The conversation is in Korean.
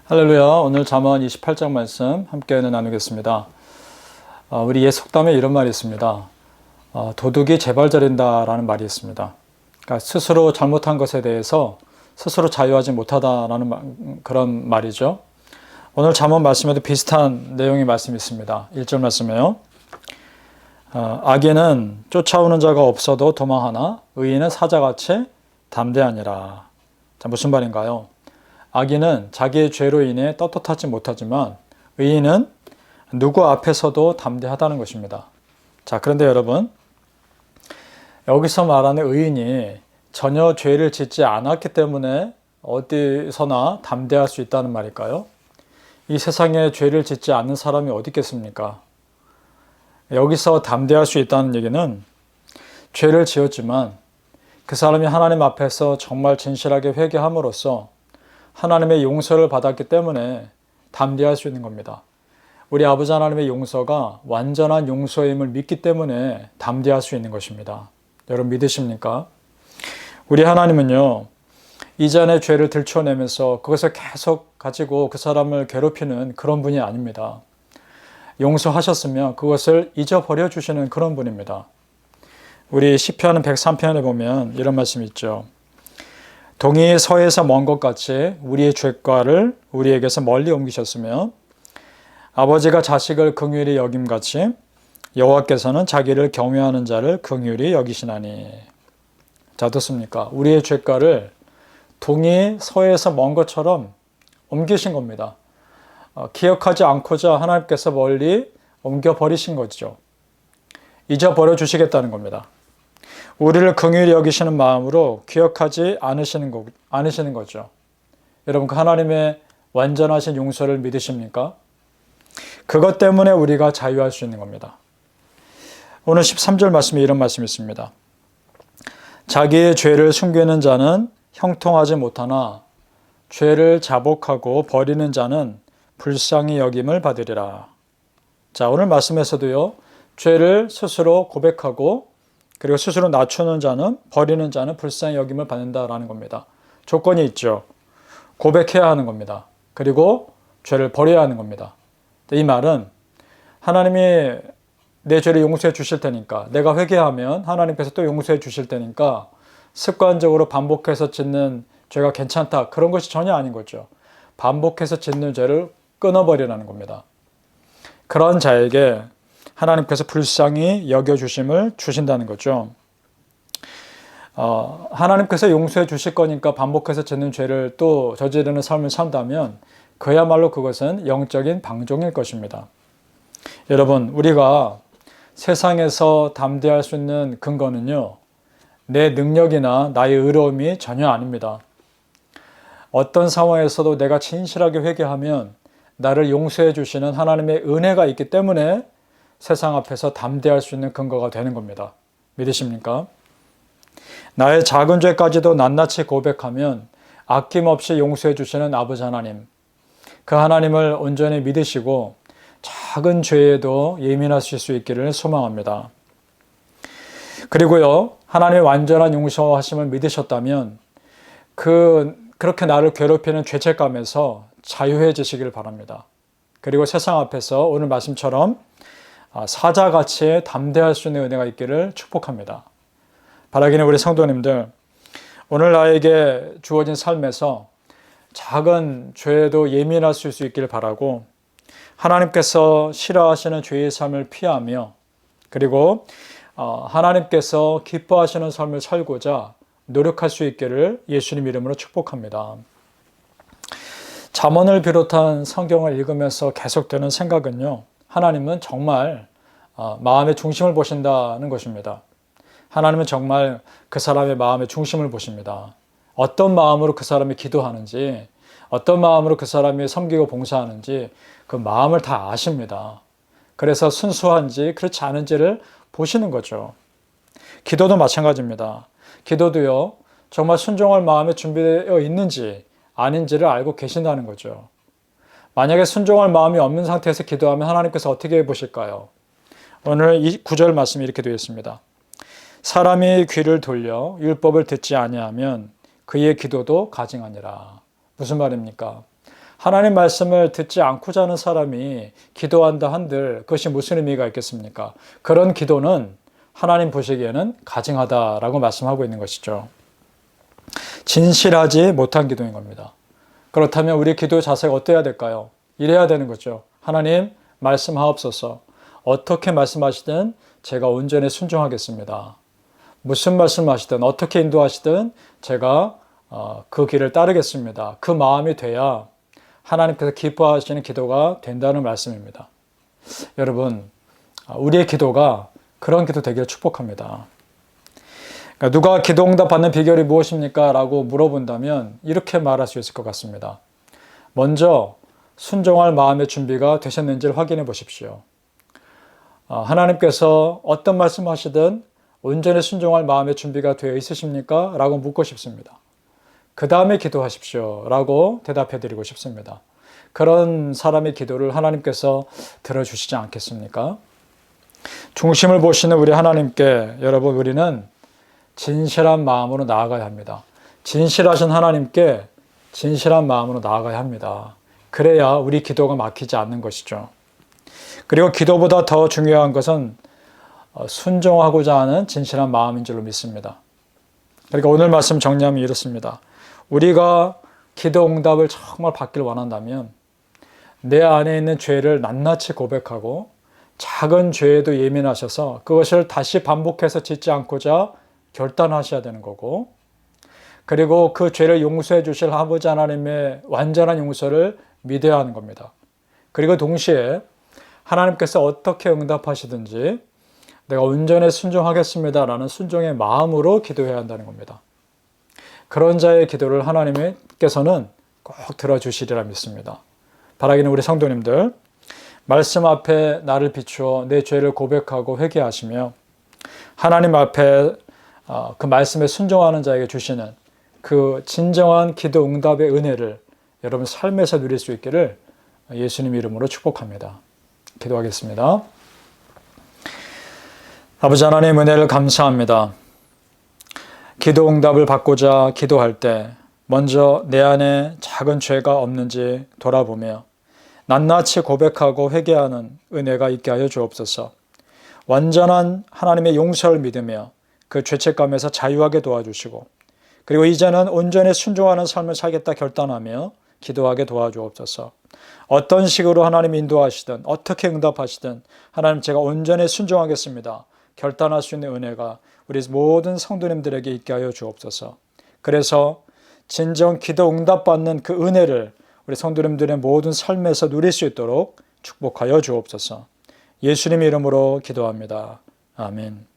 할렐루야. 오늘 잠언 28장 말씀 함께 나누겠습니다. 우리 옛 속담에 이런 말이 있습니다. 도둑이 재발절인다라는 말이 있습니다. 그러니까 스스로 잘못한 것에 대해서 스스로 자유하지 못하다라는 그런 말이죠. 오늘 잠언 말씀에도 비슷한 내용의 말씀이 있습니다. 1절 말씀에요. 악인은 쫓아오는 자가 없어도 도망하나 의인은 사자같이 담대하니라. 자, 무슨 말인가요? 악인은 자기의 죄로 인해 떳떳하지 못하지만 의인은 누구 앞에서도 담대하다는 것입니다. 자, 그런데 여러분, 여기서 말하는 의인이 전혀 죄를 짓지 않았기 때문에 어디서나 담대할 수 있다는 말일까요? 이 세상에 죄를 짓지 않는 사람이 어디 있겠습니까? 여기서 담대할 수 있다는 얘기는 죄를 지었지만 그 사람이 하나님 앞에서 정말 진실하게 회개함으로써 하나님의 용서를 받았기 때문에 담대할 수 있는 겁니다. 우리 아버지 하나님의 용서가 완전한 용서임을 믿기 때문에 담대할 수 있는 것입니다. 여러분 믿으십니까? 우리 하나님은요, 이전의 죄를 들춰내면서 그것을 계속 가지고 그 사람을 괴롭히는 그런 분이 아닙니다. 용서하셨으면 그것을 잊어버려 주시는 그런 분입니다. 우리 시편 103편에 보면 이런 말씀이 있죠. 동이 서에서 먼 것 같이 우리의 죄과를 우리에게서 멀리 옮기셨으며 아버지가 자식을 긍휼히 여김같이 여호와께서는 자기를 경외하는 자를 긍휼히 여기시나니. 자, 듣습니까? 우리의 죄과를 동이 서에서 먼 것처럼 옮기신 겁니다. 기억하지 않고자 하나님께서 멀리 옮겨버리신 거죠. 잊어버려 주시겠다는 겁니다. 우리를 긍휼히 여기시는 마음으로 기억하지 않으시는 거죠. 여러분, 그 하나님의 완전하신 용서를 믿으십니까? 그것 때문에 우리가 자유할 수 있는 겁니다. 오늘 13절 말씀에 이런 말씀이 있습니다. 자기의 죄를 숨기는 자는 형통하지 못하나 죄를 자복하고 버리는 자는 불쌍히 여김을 받으리라. 자, 오늘 말씀에서도요, 죄를 스스로 고백하고 그리고 스스로 낮추는 자는, 버리는 자는 불쌍히 여김을 받는다라는 겁니다. 조건이 있죠. 고백해야 하는 겁니다. 그리고 죄를 버려야 하는 겁니다. 이 말은 하나님이 내 죄를 용서해 주실 테니까, 내가 회개하면 하나님께서 또 용서해 주실 테니까 습관적으로 반복해서 짓는 죄가 괜찮다, 그런 것이 전혀 아닌 거죠. 반복해서 짓는 죄를 끊어버리라는 겁니다. 그런 자에게 하나님께서 불쌍히 여겨주심을 주신다는 거죠. 하나님께서 용서해 주실 거니까 반복해서 짓는 죄를 또 저지르는 삶을 산다면 그야말로 그것은 영적인 방종일 것입니다. 여러분, 우리가 세상에서 담대할 수 있는 근거는요, 내 능력이나 나의 의로움이 전혀 아닙니다. 어떤 상황에서도 내가 진실하게 회개하면 나를 용서해 주시는 하나님의 은혜가 있기 때문에 세상 앞에서 담대할 수 있는 근거가 되는 겁니다. 믿으십니까? 나의 작은 죄까지도 낱낱이 고백하면 아낌없이 용서해 주시는 아버지 하나님, 그 하나님을 온전히 믿으시고 작은 죄에도 예민하실 수 있기를 소망합니다. 그리고요, 하나님의 완전한 용서하심을 믿으셨다면 그렇게 나를 괴롭히는 죄책감에서 자유해지시길 바랍니다. 그리고 세상 앞에서 오늘 말씀처럼 사자같이 담대할 수 있는 은혜가 있기를 축복합니다. 바라기는 우리 성도님들, 오늘 나에게 주어진 삶에서 작은 죄에도 예민하실 수 있기를 바라고, 하나님께서 싫어하시는 죄의 삶을 피하며, 그리고 하나님께서 기뻐하시는 삶을 살고자 노력할 수 있기를 예수님 이름으로 축복합니다. 잠언을 비롯한 성경을 읽으면서 계속되는 생각은요, 하나님은 정말 마음의 중심을 보신다는 것입니다. 하나님은 정말 그 사람의 마음의 중심을 보십니다. 어떤 마음으로 그 사람이 기도하는지, 어떤 마음으로 그 사람이 섬기고 봉사하는지 그 마음을 다 아십니다. 그래서 순수한지 그렇지 않은지를 보시는 거죠. 기도도 마찬가지입니다. 기도도요, 정말 순종할 마음이 준비되어 있는지 아닌지를 알고 계신다는 거죠. 만약에 순종할 마음이 없는 상태에서 기도하면 하나님께서 어떻게 보실까요? 오늘 이 9절 말씀이 이렇게 되어 있습니다. 사람이 귀를 돌려 율법을 듣지 아니하면 그의 기도도 가증하니라. 무슨 말입니까? 하나님 말씀을 듣지 않고자 하는 사람이 기도한다 한들 그것이 무슨 의미가 있겠습니까? 그런 기도는 하나님 보시기에는 가증하다라고 말씀하고 있는 것이죠. 진실하지 못한 기도인 겁니다. 그렇다면 우리 기도 자세가 어때야 될까요? 이래야 되는 거죠. 하나님 말씀하옵소서. 어떻게 말씀하시든 제가 온전히 순종하겠습니다. 무슨 말씀하시든 어떻게 인도하시든 제가 그 길을 따르겠습니다. 그 마음이 돼야 하나님께서 기뻐하시는 기도가 된다는 말씀입니다. 여러분, 우리의 기도가 그런 기도 되기를 축복합니다. 그러니까 누가 기도 응답 받는 비결이 무엇입니까? 라고 물어본다면 이렇게 말할 수 있을 것 같습니다. 먼저 순종할 마음의 준비가 되셨는지를 확인해 보십시오. 하나님께서 어떤 말씀하시든 온전히 순종할 마음의 준비가 되어 있으십니까? 라고 묻고 싶습니다. 그 다음에 기도하십시오. 라고 대답해 드리고 싶습니다. 그런 사람의 기도를 하나님께서 들어주시지 않겠습니까? 중심을 보시는 우리 하나님께 여러분 우리는 진실한 마음으로 나아가야 합니다. 진실하신 하나님께 진실한 마음으로 나아가야 합니다. 그래야 우리 기도가 막히지 않는 것이죠. 그리고 기도보다 더 중요한 것은 순종하고자 하는 진실한 마음인 줄로 믿습니다. 그러니까 오늘 말씀 정리하면 이렇습니다. 우리가 기도 응답을 정말 받길 원한다면 내 안에 있는 죄를 낱낱이 고백하고 작은 죄에도 예민하셔서 그것을 다시 반복해서 짓지 않고자 결단하셔야 되는 거고, 그리고 그 죄를 용서해 주실 아버지 하나님의 완전한 용서를 믿어야 하는 겁니다. 그리고 동시에 하나님께서 어떻게 응답하시든지 내가 온전히 순종하겠습니다라는 순종의 마음으로 기도해야 한다는 겁니다. 그런 자의 기도를 하나님께서는 꼭 들어주시리라 믿습니다. 바라기는 우리 성도님들 말씀 앞에 나를 비추어 내 죄를 고백하고 회개하시며 하나님 앞에 그 말씀에 순종하는 자에게 주시는 그 진정한 기도 응답의 은혜를 여러분 삶에서 누릴 수 있기를 예수님 이름으로 축복합니다. 기도하겠습니다. 아버지 하나님 은혜를 감사합니다. 기도 응답을 받고자 기도할 때 먼저 내 안에 작은 죄가 없는지 돌아보며 낱낱이 고백하고 회개하는 은혜가 있게 하여 주옵소서. 완전한 하나님의 용서를 믿으며 그 죄책감에서 자유하게 도와주시고 그리고 이제는 온전히 순종하는 삶을 살겠다 결단하며 기도하게 도와주옵소서. 어떤 식으로 하나님 인도하시든 어떻게 응답하시든 하나님 제가 온전히 순종하겠습니다. 결단할 수 있는 은혜가 우리 모든 성도님들에게 있게 하여 주옵소서. 그래서 진정 기도 응답받는 그 은혜를 우리 성도님들의 모든 삶에서 누릴 수 있도록 축복하여 주옵소서. 예수님 이름으로 기도합니다. 아멘.